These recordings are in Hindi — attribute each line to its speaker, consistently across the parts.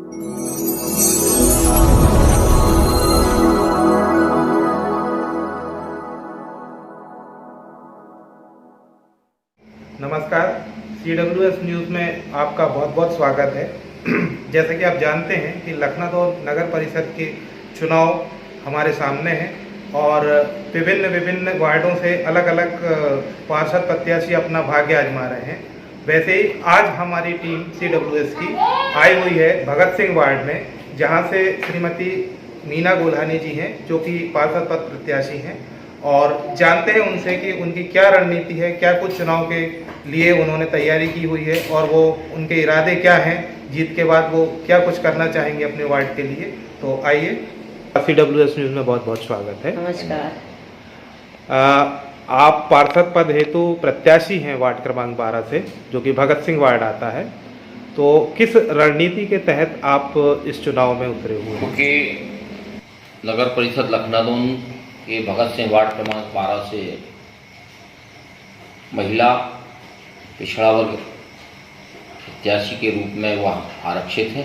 Speaker 1: नमस्कार, CWS न्यूज़ में आपका बहुत बहुत स्वागत है। जैसा कि आप जानते हैं कि लखनऊ नगर परिषद के चुनाव हमारे सामने हैं और विभिन्न वार्डों से अलग अलग पार्षद प्रत्याशी अपना भाग्य आजमा रहे हैं। वैसे ही आज हमारी टीम CWS की आई हुई है भगत सिंह वार्ड में, जहां से श्रीमती मीना गोल्हानी जी हैं जो कि पार्षद पद प्रत्याशी हैं, और जानते हैं उनसे कि उनकी क्या रणनीति है, क्या कुछ चुनाव के लिए उन्होंने तैयारी की हुई है और वो उनके इरादे क्या हैं, जीत के बाद वो क्या कुछ करना चाहेंगे अपने वार्ड के लिए। तो आइए, CWS न्यूज़ में बहुत बहुत स्वागत है।
Speaker 2: नमस्कार।
Speaker 1: आप पार्षद पद हेतु प्रत्याशी हैं वार्ड क्रमांक 12 से, जो कि भगत सिंह वार्ड आता है। तो किस रणनीति के तहत आप इस चुनाव में उतरे हुए हैं?
Speaker 3: क्योंकि नगर परिषद लखनऊ के भगत सिंह वार्ड क्रमांक 12 से महिला पिछड़ा वर्ग प्रत्याशी के रूप में वह आरक्षित है,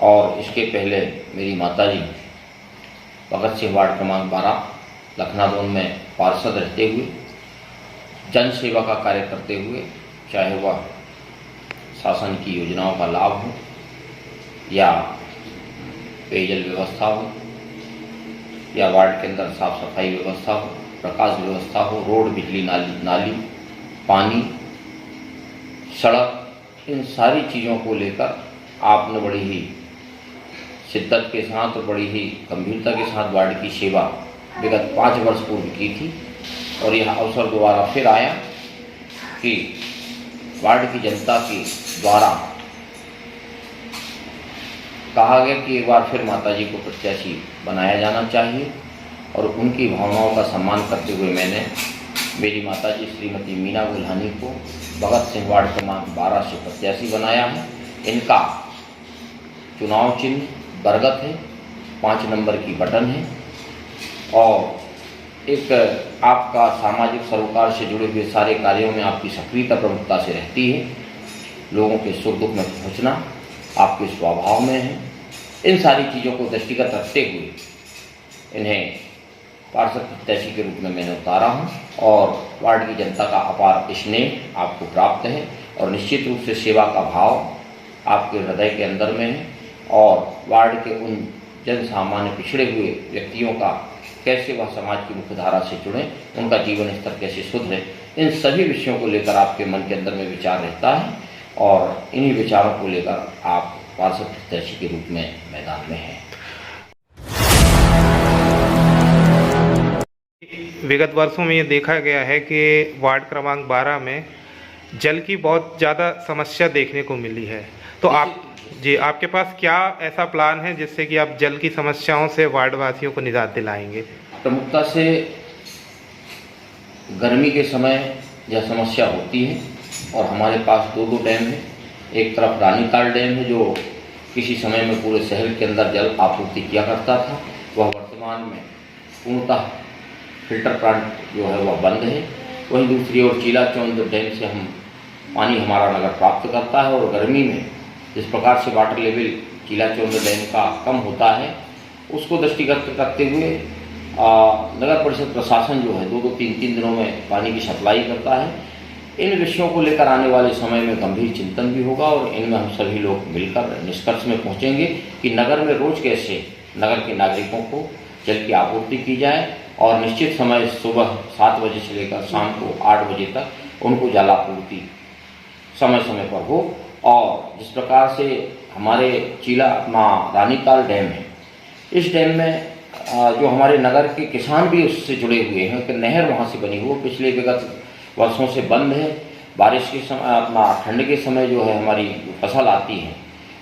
Speaker 3: और इसके पहले मेरी माताजी भगत सिंह वार्ड क्रमांक 12 लखनऊ में पार्षद रहते हुए जन सेवा का कार्य करते हुए, चाहे वह शासन की योजनाओं का लाभ हो या पेयजल व्यवस्था हो या वार्ड के अंदर साफ सफाई व्यवस्था हो, प्रकाश व्यवस्था हो, रोड, बिजली, नाली, पानी, सड़क, इन सारी चीज़ों को लेकर आपने बड़ी ही शिद्दत के साथ और बड़ी ही गंभीरता के साथ वार्ड की सेवा विगत 5 वर्ष पूर्व की थी। और यह अवसर दोबारा फिर आया कि वार्ड की जनता के द्वारा कहा गया कि एक बार फिर माताजी को प्रत्याशी बनाया जाना चाहिए, और उनकी भावनाओं का सम्मान करते हुए मैंने मेरी माताजी श्रीमती मीना गोल्हानी को भगत सिंह वार्ड क्रमांक 12 से प्रत्याशी बनाया है। इनका चुनाव चिन्ह बरगद है, 5 नंबर की बटन है, और एक आपका सामाजिक सरोकार से जुड़े हुए सारे कार्यों में आपकी सक्रियता प्रमुखता से रहती है। लोगों के सुख दुख में पहुँचना आपके स्वभाव में है। इन सारी चीज़ों को दृष्टिगत रखते हुए इन्हें पार्षद प्रत्याशी के रूप में मैंने उतारा हूँ, और वार्ड की जनता का अपार स्नेह आपको प्राप्त है, और निश्चित रूप से सेवा का भाव आपके हृदय के अंदर में है, और वार्ड के उन जन सामान्य पिछड़े हुए व्यक्तियों का कैसे वह समाज की मुख्य धारा से जुड़ें, उनका जीवन स्तर कैसे सुधरे, इन सभी विषयों को लेकर आपके मन के अंदर में विचार रहता है, और इन्हीं विचारों को लेकर आप पार्षद प्रत्याशी के रूप में मैदान में हैं।
Speaker 1: विगत वर्षों में ये देखा गया है कि वार्ड क्रमांक 12 में जल की बहुत ज़्यादा समस्या देखने को मिली है। तो आपके पास क्या ऐसा प्लान है जिससे कि आप जल की समस्याओं से वार्ड वासियों को निजात दिलाएंगे?
Speaker 3: प्रमुखता से गर्मी के समय यह समस्या होती है, और हमारे पास 2 डैम हैं। एक तरफ रानीताल डैम है जो किसी समय में पूरे शहर के अंदर जल आपूर्ति किया करता था, वह वर्तमान में पूर्णतः फिल्टर प्लांट जो है वह बंद है। वहीं दूसरी ओर चीलाचौंद डैम से हम पानी हमारा नगर प्राप्त करता है, और गर्मी में जिस प्रकार से वाटर लेवल चीलाचौंद डैम का कम होता है, उसको दृष्टिगत रखते हुए नगर परिषद प्रशासन जो है 2-3 दिनों में पानी की सप्लाई करता है। इन विषयों को लेकर आने वाले समय में गंभीर चिंतन भी होगा, और इनमें हम सभी लोग मिलकर निष्कर्ष में पहुंचेंगे कि नगर में रोज कैसे नगर के नागरिकों को जल की आपूर्ति की जाए, और निश्चित समय सुबह 7 बजे से लेकर शाम को 8 बजे तक उनको जलापूर्ति समय समय पर हो। और जिस प्रकार से हमारे रानीताल डैम है, इस डैम में जो हमारे नगर के किसान भी उससे जुड़े हुए हैं कि नहर वहाँ से बनी हुई पिछले विगत वर्षों से बंद है। बारिश के समय ठंड के समय जो है हमारी फसल आती है,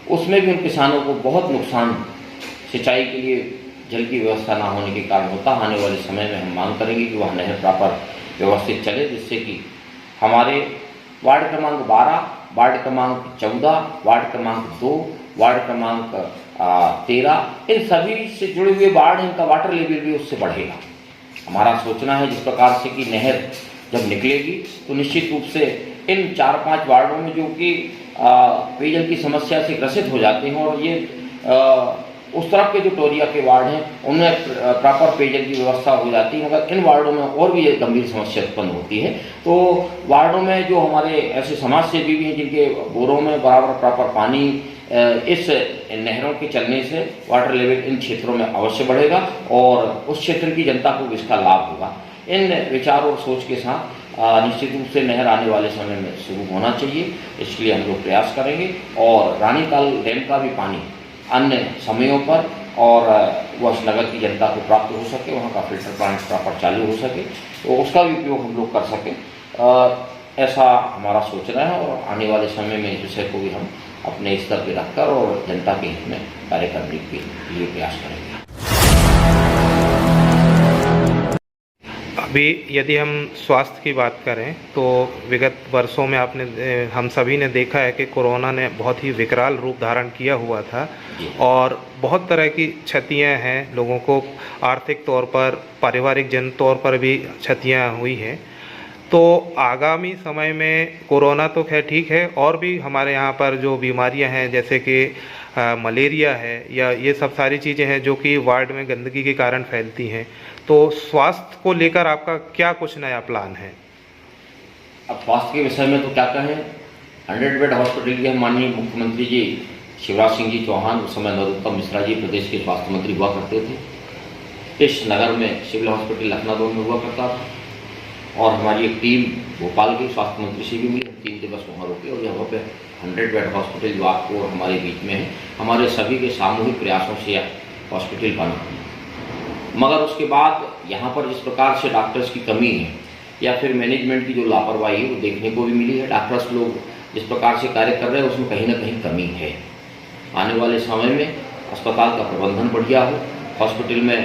Speaker 3: उसमें भी उन किसानों को बहुत नुकसान सिंचाई के लिए जल की व्यवस्था ना होने के कारण होता। आने वाले समय में हम मांग करेंगे कि वह नहर प्रॉपर व्यवस्थित चले, जिससे कि हमारे वार्ड क्रमांक 12, वार्ड क्रमांक 14, वार्ड क्रमांक 2, वार्ड क्रमांक 13, इन सभी से जुड़े हुए वार्ड, इनका वाटर लेवल भी उससे बढ़ेगा। हमारा सोचना है जिस प्रकार से कि नहर जब निकलेगी तो निश्चित रूप से इन 4-5 वार्डों में जो कि पेयजल की समस्या से ग्रसित हो जाते हैं और ये उस तरफ के जो टोरिया के वार्ड हैं उनमें प्रॉपर पेयजल की व्यवस्था हो जाती है, मगर इन वार्डों में और भी ये गंभीर समस्या उत्पन्न होती है। तो वार्डों में जो हमारे ऐसे समाज सेवी भी हैं जिनके बोरों में बराबर प्रॉपर पानी इस नहरों के चलने से वाटर लेवल इन क्षेत्रों में अवश्य बढ़ेगा और उस क्षेत्र की जनता को इसका लाभ होगा। इन विचार और सोच के साथ निश्चित रूप से नहर आने वाले समय में शुरू होना चाहिए, इसके लिए हम लोग प्रयास करेंगे और रानीताल डैम का भी पानी अन्य समयों पर और वह उस नगर की जनता को प्राप्त हो सके, वहाँ का फिल्टर प्लांट प्रॉपर चालू हो सके, तो उसका भी उपयोग हम लोग कर सकें, ऐसा हमारा सोचना है। और आने वाले समय में इस विषय को भी हम अपने स्तर पर रखकर और जनता के हित में कार्य करने के लिए प्रयास करेंगे।
Speaker 1: अभी यदि हम स्वास्थ्य की बात करें तो विगत वर्षों में हम सभी ने देखा है कि कोरोना ने बहुत ही विकराल रूप धारण किया हुआ था और बहुत तरह की क्षतियां हैं, लोगों को आर्थिक तौर पर, पारिवारिक जन तौर पर भी क्षतियां हुई हैं। तो आगामी समय में कोरोना तो खैर ठीक है, और भी हमारे यहाँ पर जो बीमारियां हैं जैसे कि मलेरिया है या ये सब सारी चीज़ें हैं जो कि वार्ड में गंदगी के कारण फैलती हैं, तो स्वास्थ्य को लेकर आपका क्या कुछ नया प्लान है?
Speaker 3: अब स्वास्थ्य के विषय में तो क्या कहें, 100 बेड हॉस्पिटल के माननीय मुख्यमंत्री जी शिवराज सिंह जी चौहान, उस समय नरोत्तम मिश्रा जी प्रदेश के स्वास्थ्य मंत्री हुआ करते थे। इस नगर में सिविल हॉस्पिटल लखनऊ में हुआ करता था और हमारी एक टीम भोपाल के स्वास्थ्य मंत्री से भी मिली, 3 दिवस वहाँ रुके और यहाँ पे 100 बेड हॉस्पिटल जो आपको हमारे बीच में है, हमारे सभी के सामूहिक प्रयासों से हॉस्पिटल बना। मगर उसके बाद यहाँ पर जिस प्रकार से डॉक्टर्स की कमी है या फिर मैनेजमेंट की जो लापरवाही है वो देखने को भी मिली है। डॉक्टर्स लोग जिस प्रकार से कार्य कर रहे हैं उसमें कहीं ना कहीं कमी है। आने वाले समय में अस्पताल का प्रबंधन बढ़िया हो, हॉस्पिटल में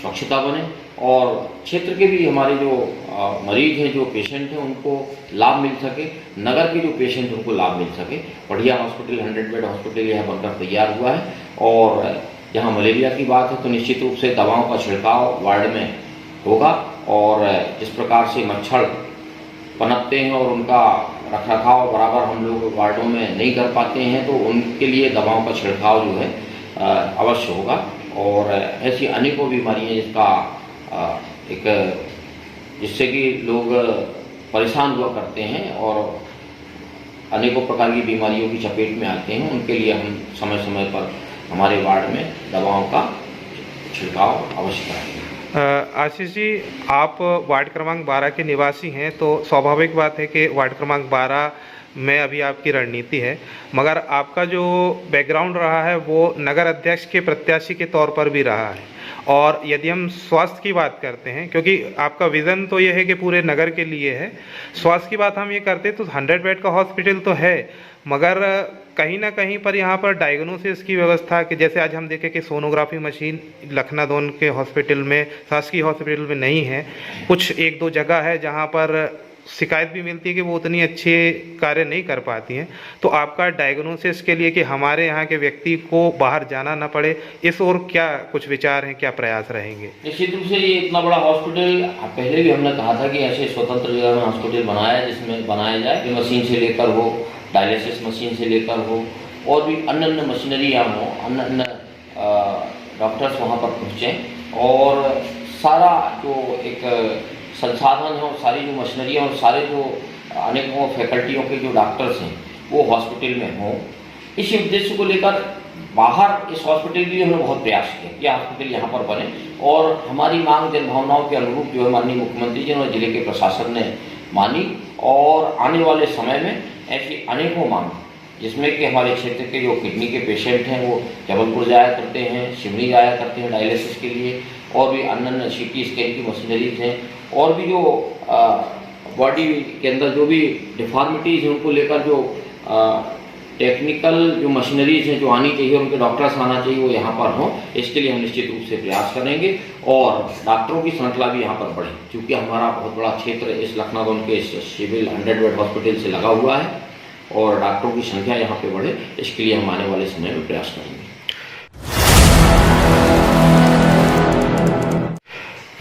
Speaker 3: स्वच्छता बने और क्षेत्र के भी हमारे जो मरीज हैं, जो पेशेंट हैं, उनको लाभ मिल सके, नगर के जो पेशेंट हैं उनको लाभ मिल सके। बढ़िया हॉस्पिटल 100 बेड हॉस्पिटल यहाँ बनकर तैयार हुआ है और जहाँ मलेरिया की बात है तो निश्चित रूप से दवाओं का छिड़काव वार्ड में होगा और जिस प्रकार से मच्छर पनपते हैं और उनका रखरखाव बराबर हम लोग वार्डों में नहीं कर पाते हैं, तो उनके लिए दवाओं का छिड़काव जो है अवश्य होगा। और ऐसी अनेकों बीमारियाँ जिससे कि लोग परेशान हुआ करते हैं और अनेकों प्रकार की बीमारियों की चपेट में आते हैं, उनके लिए हम समय समय पर हमारे वार्ड में दवाओं का छिड़काव अवश्य करेंगे।
Speaker 1: आशीष जी, आप वार्ड क्रमांक 12 के निवासी हैं, तो स्वाभाविक बात है कि वार्ड क्रमांक 12 में अभी आपकी रणनीति है, मगर आपका जो बैकग्राउंड रहा है वो नगर अध्यक्ष के प्रत्याशी के तौर पर भी रहा है। और यदि हम स्वास्थ्य की बात करते हैं, क्योंकि आपका विज़न तो ये है कि पूरे नगर के लिए है, स्वास्थ्य की बात हम ये करते तो 100 बेड का हॉस्पिटल तो है, मगर कहीं ना कहीं पर यहाँ पर डायग्नोसिस की व्यवस्था कि जैसे आज हम देखें कि सोनोग्राफी मशीन लखनऊ के हॉस्पिटल में, शासकीय हॉस्पिटल में नहीं है। कुछ 1-2 जगह है जहाँ पर शिकायत भी मिलती है कि वो उतनी अच्छे कार्य नहीं कर पाती हैं। तो आपका डायग्नोसिस के लिए कि हमारे यहाँ के व्यक्ति को बाहर जाना ना पड़े, इस ओर क्या कुछ विचार हैं, क्या प्रयास रहेंगे?
Speaker 3: निश्चित रूप से ये इतना बड़ा हॉस्पिटल पहले भी हमने कहा था कि ऐसे स्वतंत्र जगह में हॉस्पिटल जिसमें बनाया जाए, मशीन से लेकर हो, डायलिसिस मशीन से लेकर हो और भी अन्य मशीनरियाँ हों, अन्य डॉक्टर्स वहाँ पर पहुँचें और सारा जो एक संसाधन है और सारी जो मशीनरियाँ और सारे जो अनेकों फैकल्टियों के जो डॉक्टर्स हैं वो हॉस्पिटल में हों। इसी उद्देश्य को लेकर बाहर इस हॉस्पिटल के लिए हमने बहुत प्रयास किया कि हॉस्पिटल यहाँ पर बने और हमारी मांग जनभावनाओं के अनुरूप जो है माननीय मुख्यमंत्री जी और जिले के प्रशासन ने मानी और आने वाले समय में ऐसी अनेकों मांग जिसमें कि हमारे क्षेत्र के जो किडनी के पेशेंट हैं वो जबलपुर जाया करते हैं, शिमरी जाया करते हैं डायलिसिस के लिए और भी अन्य CT स्कैन की मशीनरीज हैं और भी जो बॉडी के अंदर जो भी डिफॉर्मिटीज़ हैं उनको लेकर जो टेक्निकल जो मशीनरीज हैं जो आनी चाहिए, उनके डॉक्टर्स आना चाहिए, वो यहाँ पर हों। इसके लिए हम निश्चित रूप से प्रयास करेंगे और डॉक्टरों की श्रृंखला भी यहाँ पर बढ़े, क्योंकि हमारा बहुत बड़ा क्षेत्र इस लखनऊ के सिविल 100 बेड हॉस्पिटल से लगा हुआ है और डॉक्टरों की संख्या यहाँ पे बढ़े, इसके लिए हम आने वाले समय में प्रयास करेंगे।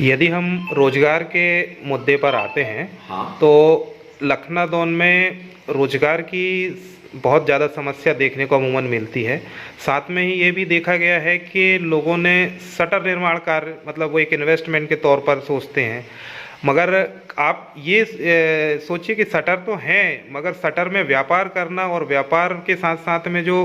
Speaker 1: यदि हम रोजगार के मुद्दे पर आते हैं,
Speaker 3: हाँ।
Speaker 1: तो लखनऊ में रोजगार की बहुत ज़्यादा समस्या देखने को अमूमन मिलती है। साथ में ही ये भी देखा गया है कि लोगों ने शटर निर्माण कार्य मतलब वो एक इन्वेस्टमेंट के तौर पर सोचते हैं, मगर आप ये सोचिए कि शटर तो हैं, मगर शटर में व्यापार करना और व्यापार के साथ साथ में जो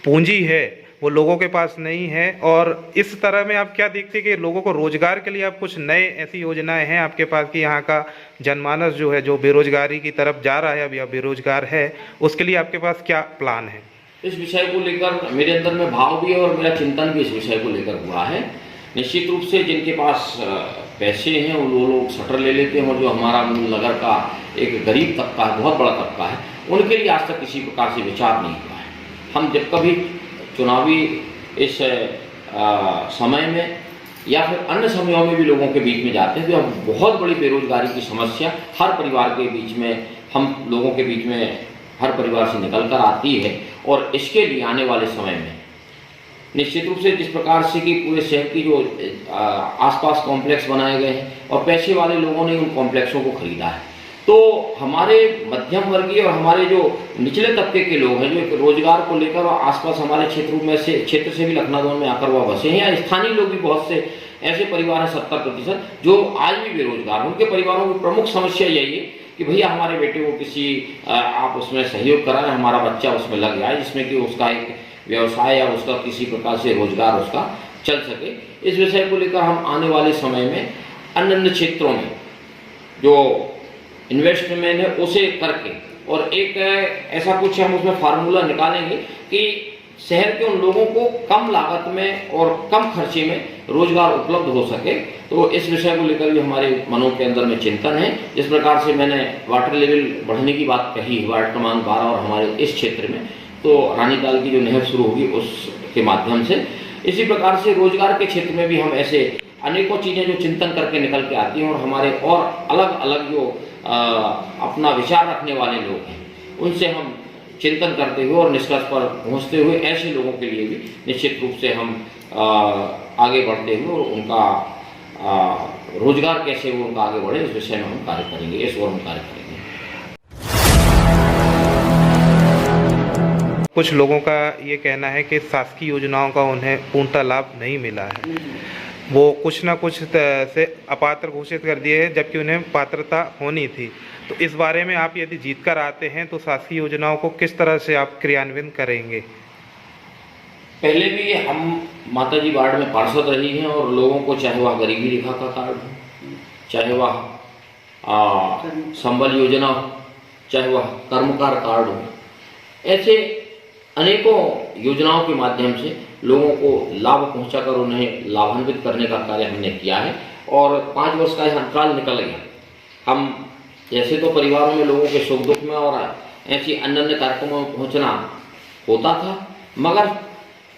Speaker 1: पूंजी है वो लोगों के पास नहीं है। और इस तरह में आप क्या देखते हैं कि लोगों को रोजगार के लिए आप कुछ नए ऐसी योजनाएं हैं आपके पास कि यहाँ का जनमानस जो है जो बेरोजगारी की तरफ जा रहा है अब या बेरोजगार है, उसके लिए आपके पास क्या प्लान है?
Speaker 3: इस विषय को लेकर मेरे अंदर में भाव भी है और मेरा चिंतन भी इस विषय को लेकर हुआ है। निश्चित रूप से जिनके पास पैसे हैं वो लोग शटर ले लेते हैं, और जो हमारा मूल नगर का एक गरीब तबका है, बहुत बड़ा तबका है, उनके लिए आज तक किसी प्रकार से विचार नहीं हुआ है। हम जब कभी चुनावी इस समय में या फिर अन्य समयों में भी लोगों के बीच में जाते हैं तो अब बहुत बड़ी बेरोजगारी की समस्या हर परिवार के बीच में, हम लोगों के बीच में हर परिवार से निकल कर आती है। और इसके लिए आने वाले समय में निश्चित रूप से जिस प्रकार से कि पूरे शहर की जो आसपास कॉम्प्लेक्स बनाए गए हैं और पैसे वाले लोगों ने उन कॉम्प्लेक्सों को खरीदा है, तो हमारे मध्यम वर्गीय और हमारे जो निचले तबके के लोग हैं जो एक रोजगार को लेकर और आसपास हमारे क्षेत्र से भी लखनऊ में आकर वह बसे हैं, या स्थानीय लोग भी बहुत से ऐसे परिवार हैं 70% जो आज भी बेरोजगार हैं। उनके परिवारों की प्रमुख समस्या यही है कि भैया हमारे बेटे को किसी आप उसमें सहयोग कराएं, हमारा बच्चा उसमें लग जाए जिसमें कि उसका एक व्यवसाय या उसका किसी प्रकार से रोजगार उसका चल सके। इस विषय को लेकर हम आने वाले समय में अन्य क्षेत्रों में जो इन्वेस्टमेंट है उसे करके और एक ऐसा कुछ हम उसमें फार्मूला निकालेंगे कि शहर के उन लोगों को कम लागत में और कम खर्चे में रोजगार उपलब्ध हो सके। तो इस विषय को लेकर भी हमारे मनों के अंदर में चिंतन है। जिस प्रकार से मैंने वाटर लेवल बढ़ने की बात कही वार्ड क्रमांक 12 और हमारे इस क्षेत्र में, तो रानीताल की जो नहर शुरू होगी उसके माध्यम से, इसी प्रकार से रोजगार के क्षेत्र में भी हम ऐसे अनेकों चीज़ें जो चिंतन करके निकल के आती हैं और हमारे और अलग अलग जो अपना विचार रखने वाले लोग हैं उनसे हम चिंतन करते हुए और निष्कर्ष पर पहुंचते हुए ऐसे लोगों के लिए भी निश्चित रूप से हम आगे बढ़ते हुए और उनका रोजगार कैसे वो उनका आगे बढ़े इस विषय में हम कार्य करेंगे, इस ओर हम कार्य करेंगे।
Speaker 1: कुछ लोगों का ये कहना है कि शासकीय योजनाओं का उन्हें पूर्णतः लाभ नहीं मिला है, वो कुछ ना कुछ से अपात्र घोषित कर दिए हैं जबकि उन्हें पात्रता होनी थी। तो इस बारे में आप यदि जीत कर आते हैं तो शासकीय योजनाओं को किस तरह से आप क्रियान्वयन करेंगे?
Speaker 3: पहले भी हम माताजी वार्ड में पार्षद रही हैं और लोगों को चाहे वह गरीबी रेखा का कार्ड हो, चाहे वह संबल योजना हो, चाहे वह कर्मकार कार्ड हो, ऐसे अनेकों योजनाओं के माध्यम से लोगों को लाभ पहुंचाकर उन्हें लाभान्वित करने का कार्य हमने किया है। और 5 वर्ष का अंतराल निकल गया। हम जैसे तो परिवारों में लोगों के सुख दुख में और ऐसी अन्य कार्यक्रमों में पहुंचना होता था, मगर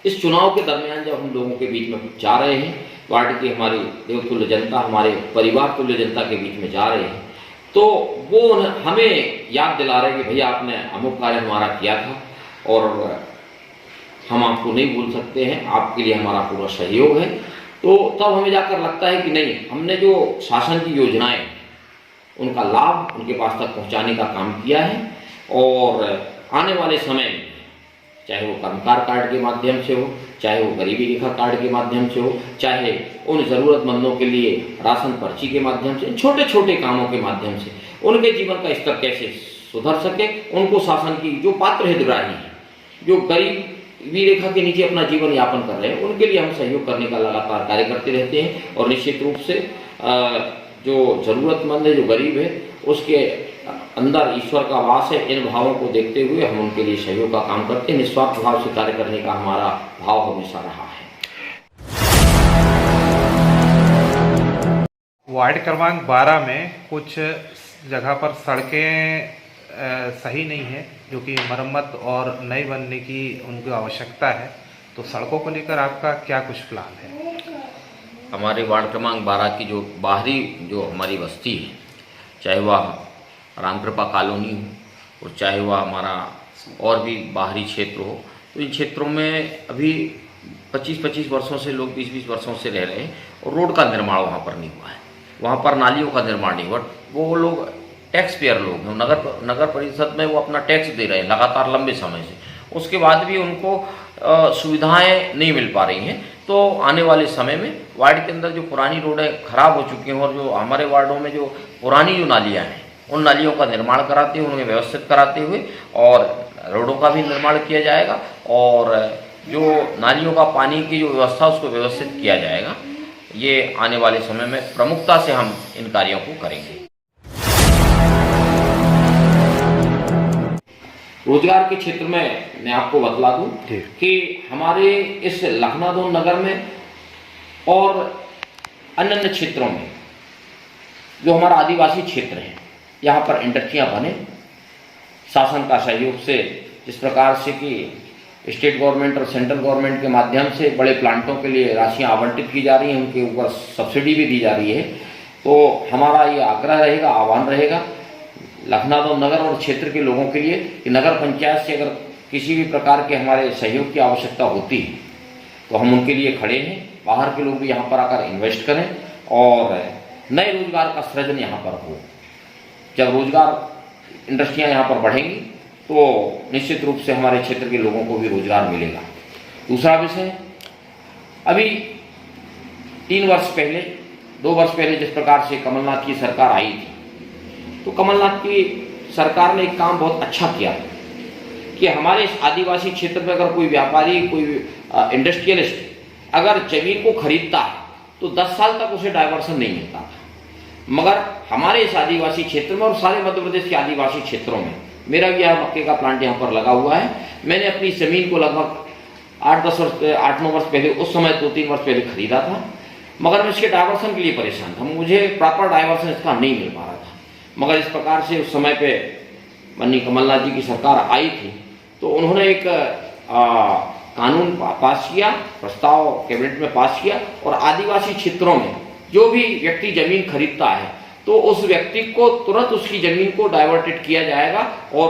Speaker 3: इस चुनाव के दरमियान जब हम लोगों के बीच में जा रहे हैं, वार्ड की हमारी देवतुल्य जनता, हमारे परिवार तुल्य जनता के बीच में जा रहे हैं, तो वो हमें याद दिला रहे कि भैया आपने अमुक कार्य हमारा किया था और हम आपको नहीं भूल सकते हैं, आपके लिए हमारा पूरा सहयोग है। तो तब हमें जाकर लगता है कि नहीं, हमने जो शासन की योजनाएं उनका लाभ उनके पास तक पहुंचाने का काम किया है। और आने वाले समय में चाहे वो कर्मकार कार्ड के माध्यम से हो, चाहे वो गरीबी रेखा कार्ड के माध्यम से हो, चाहे उन ज़रूरतमंदों के लिए राशन पर्ची के माध्यम से, छोटे छोटे कामों के माध्यम से उनके जीवन का स्तर कैसे सुधर सके, उनको शासन की जो पात्र हितग्राही हैं, जो गरीबी रेखा के नीचे अपना जीवन यापन कर रहे हैं, उनके लिए हम सहयोग करने का लगातार कार्य करते रहते हैं। और निश्चित रूप से जो ज़रूरतमंद है, जो गरीब है, उसके अंदर ईश्वर का वास है, इन भावों को देखते हुए हम उनके लिए सहयोग का काम करते हैं। निस्वार्थ भाव से कार्य करने का हमारा भाव हमेशा रहा है।
Speaker 1: वार्ड क्रमांक 12 में कुछ जगह पर सड़कें सही नहीं है, जो कि मरम्मत और नई बनने की उनको आवश्यकता है। तो सड़कों को लेकर आपका क्या कुछ प्लान है?
Speaker 3: हमारे वार्ड क्रमांक 12 की जो बाहरी जो हमारी बस्ती है, चाहे वह रामकृपा कॉलोनी हो और चाहे वह हमारा और भी बाहरी क्षेत्र हो, तो इन क्षेत्रों में अभी 25-25 वर्षों से लोग 20-20 वर्षों से रह रहे हैं और रोड का निर्माण वहाँ पर नहीं हुआ है, वहाँ पर नालियों का निर्माण नहीं हुआ। वो लोग टैक्स पेयर लोग हैं, नगर परिषद में वो अपना टैक्स दे रहे हैं लगातार लंबे समय से, उसके बाद भी उनको सुविधाएं नहीं मिल पा रही हैं। तो आने वाले समय में वार्ड के अंदर जो पुरानी रोडें खराब हो चुकी हैं और जो हमारे वार्डों में जो पुरानी जो नालियाँ हैं उन नालियों का निर्माण कराते हुए, उन्हें व्यवस्थित कराते हुए और रोडों का भी निर्माण किया जाएगा और जो नालियों का पानी की जो व्यवस्था उसको व्यवस्थित किया जाएगा। ये आने वाले समय में प्रमुखता से हम इन कार्यों को करेंगे। रोजगार के क्षेत्र में मैं आपको बतला दूं कि हमारे इस लखनऊ नगर में और अन्य क्षेत्रों में जो हमारा आदिवासी क्षेत्र है, यहाँ पर इंडस्ट्रियाँ बने शासन का सहयोग से, जिस प्रकार से कि स्टेट गवर्नमेंट और सेंट्रल गवर्नमेंट के माध्यम से बड़े प्लांटों के लिए राशियाँ आवंटित की जा रही हैं, उनके ऊपर सब्सिडी भी दी जा रही है। तो हमारा ये आग्रह रहेगा, आह्वान रहेगा लखनऊ नगर और क्षेत्र के लोगों के लिए कि नगर पंचायत से अगर किसी भी प्रकार के हमारे सहयोग की आवश्यकता होती है तो हम उनके लिए खड़े हैं। बाहर के लोग भी यहाँ पर आकर इन्वेस्ट करें और नए रोजगार का सृजन यहाँ पर हो। जब रोजगार इंडस्ट्रियाँ यहाँ पर बढ़ेंगी तो निश्चित रूप से हमारे क्षेत्र के लोगों को भी रोजगार मिलेगा। दूसरा विषय, अभी 2 वर्ष पहले जिस प्रकार से कमलनाथ की सरकार आई थी, तो कमलनाथ की सरकार ने एक काम बहुत अच्छा किया कि हमारे इस आदिवासी क्षेत्र में अगर कोई व्यापारी, कोई इंडस्ट्रियलिस्ट अगर जमीन को खरीदता है तो 10 साल तक उसे डायवर्सन नहीं मिलता था। मगर हमारे इस आदिवासी क्षेत्र में और सारे मध्य प्रदेश के आदिवासी क्षेत्रों में, मेरा भी यहाँ मक्के का प्लांट यहाँ पर लगा हुआ है, मैंने अपनी ज़मीन को लगभग 8-9 वर्ष पहले, उस समय 2-3 वर्ष पहले खरीदा था, मगर मैं इसके डायवर्सन के लिए परेशान था। मुझे प्रॉपर डायवर्सन इसका नहीं मिल पा रहा था। मगर इस प्रकार से उस समय पे माननीय कमलनाथ जी की सरकार आई थी तो उन्होंने एक कानून पास किया, प्रस्ताव कैबिनेट में पास किया और आदिवासी क्षेत्रों में जो भी व्यक्ति जमीन खरीदता है तो उस व्यक्ति को तुरंत उसकी जमीन को डाइवर्टेड किया जाएगा और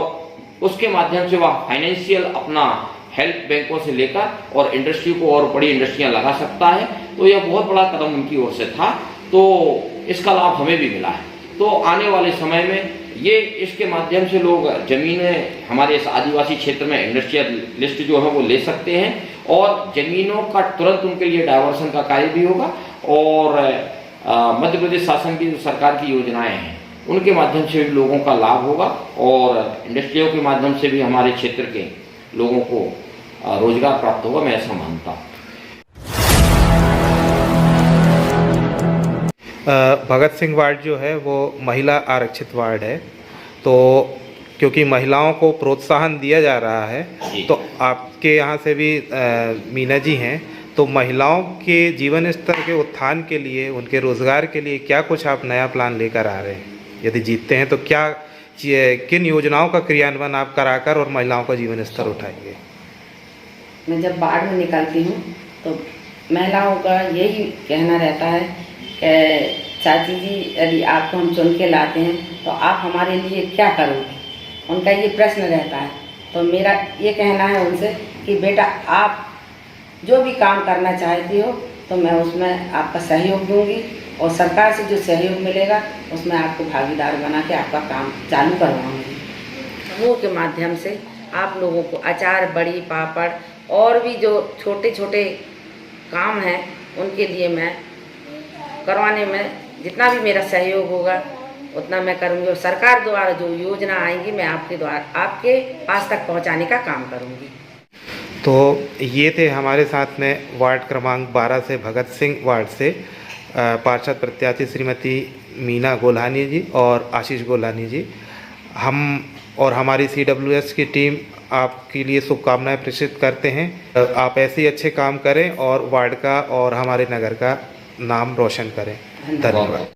Speaker 3: उसके माध्यम से वह फाइनेंशियल अपना हेल्प बैंकों से लेकर और इंडस्ट्री को और बड़ी इंडस्ट्रियां लगा सकता है। तो यह बहुत बड़ा कदम उनकी ओर से था, तो इसका लाभ हमें भी मिला है। तो आने वाले समय में ये इसके माध्यम से लोग जमीनें हमारे इस आदिवासी क्षेत्र में इंडस्ट्रियलिस्ट जो है वो ले सकते हैं और जमीनों का तुरंत उनके लिए डायवर्सन का कार्य भी होगा और मध्य प्रदेश शासन की जो सरकार की योजनाएं हैं उनके माध्यम से भी लोगों का लाभ होगा और इंडस्ट्रियों के माध्यम से भी हमारे क्षेत्र के लोगों को रोजगार प्राप्त होगा, मैं ऐसा मानता हूँ।
Speaker 1: भगत सिंह वार्ड जो है वो महिला आरक्षित वार्ड है, तो क्योंकि महिलाओं को प्रोत्साहन दिया जा रहा है तो आपके यहाँ से भी मीना जी हैं, तो महिलाओं के जीवन स्तर के उत्थान के लिए, उनके रोजगार के लिए क्या कुछ आप नया प्लान लेकर आ रहे हैं? यदि जीतते हैं तो क्या किन योजनाओं का क्रियान्वयन आप कराकर और महिलाओं का जीवन स्तर उठाएंगे?
Speaker 2: मैं जब वार्ड में निकलती हूँ तो महिलाओं का यही कहना रहता है कि चाची जी, यदि आपको हम चुन के लाते हैं तो आप हमारे लिए क्या करोगे? उनका ये प्रश्न रहता है। तो मेरा ये कहना है उनसे कि बेटा, आप जो भी काम करना चाहती हो तो मैं उसमें आपका सहयोग दूंगी और सरकार से जो सहयोग मिलेगा उसमें आपको भागीदार बना के आपका काम चालू करवाऊंगी। समूह के माध्यम से आप लोगों को अचार, बड़ी, पापड़ और भी जो छोटे छोटे काम हैं उनके लिए मैं करवाने में जितना भी मेरा सहयोग होगा उतना मैं करूँगी और सरकार द्वारा जो योजना आएंगी मैं आपके पास तक पहुँचाने का काम करूँगी।
Speaker 1: तो ये थे हमारे साथ में वार्ड क्रमांक 12 से भगत सिंह वार्ड से पार्षद प्रत्याशी श्रीमती मीना गोल्हानी जी और आशीष गोल्हानी जी। हम और हमारी CWS की टीम आपके लिए शुभकामनाएं प्रेषित करते हैं। आप ऐसे ही अच्छे काम करें और वार्ड का और हमारे नगर का नाम रोशन करें। धन्यवाद।